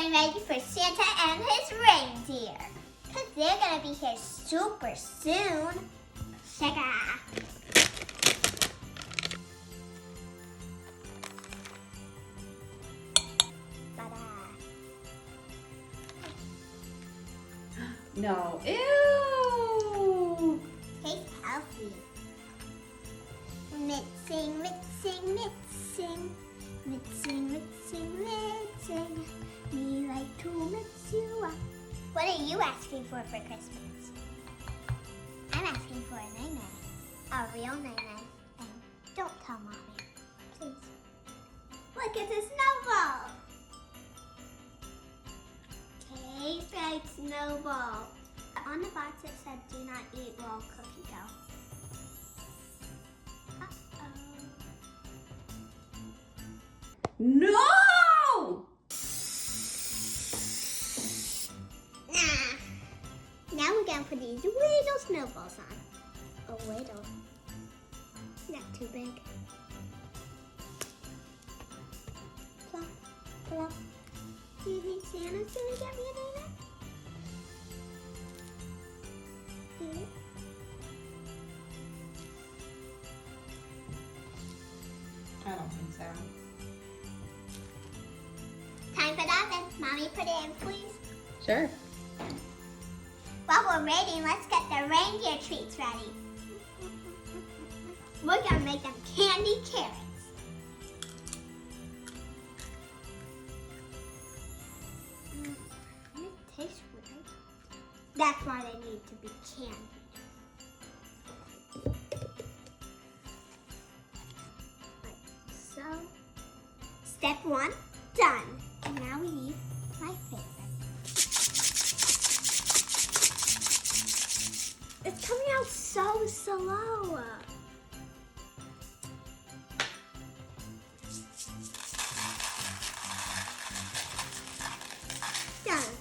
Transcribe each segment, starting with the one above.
getting ready for Santa and his reindeer. Because they're going to be here super soon. Sugar. No. Ew. Tastes healthy. Mixing, mixing, mixing. Mixing, mixing, mixing. Me like to mix you up. What are you asking for Christmas? I'm asking for a nine-nine. A real nine-nine. And don't tell Mommy. Please. Look at the snowball. Tastes like snowball. On the box it said do not eat raw cookie dough. No! Now we're going to put these little snowballs on. A little. Not too big. Plop, plop. Do you think Santa's going to get me a nine-nine? I don't think so. Time for the oven. Mommy, put it in, please. Sure. While we're waiting, let's get the reindeer treats ready. We're going to make them candied carrots. It tastes weird. That's why they need to be candied. Like so. Step one, done. And now we need my favorite. It's coming out so slow. Done.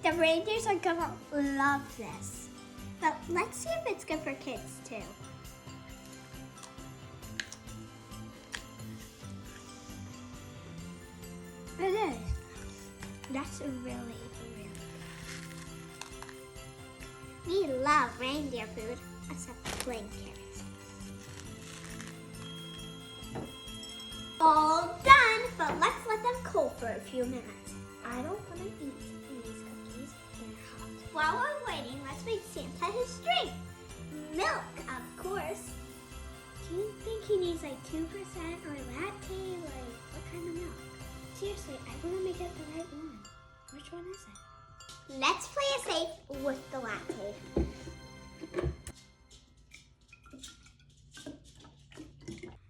The reindeers are gonna love this. But let's see if it's good for kids too. It is. That's really, really good. We love reindeer food, except plain carrots. All done, but let's let them cool for a few minutes. I don't want to eat these cookies. They're hot. While we're waiting, let's make Santa his drink. Milk, of course. Do you think he needs like 2% or latte? Like, what kind of milk? Seriously, I want to make it the right one. Which one is it? Let's play it safe with the latte.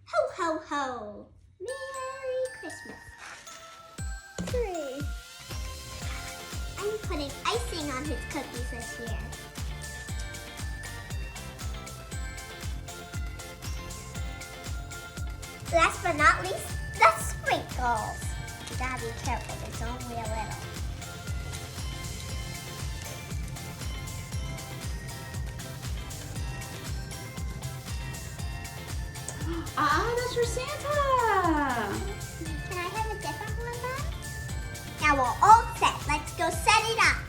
Ho, ho, ho. Merry Christmas. 3. I'm putting icing on his cookies this year. Last but not least, the sprinkles. You gotta be careful, there's only a little. That's for Santa. Can I have a different one then? Now we're all set. Let's go set it up.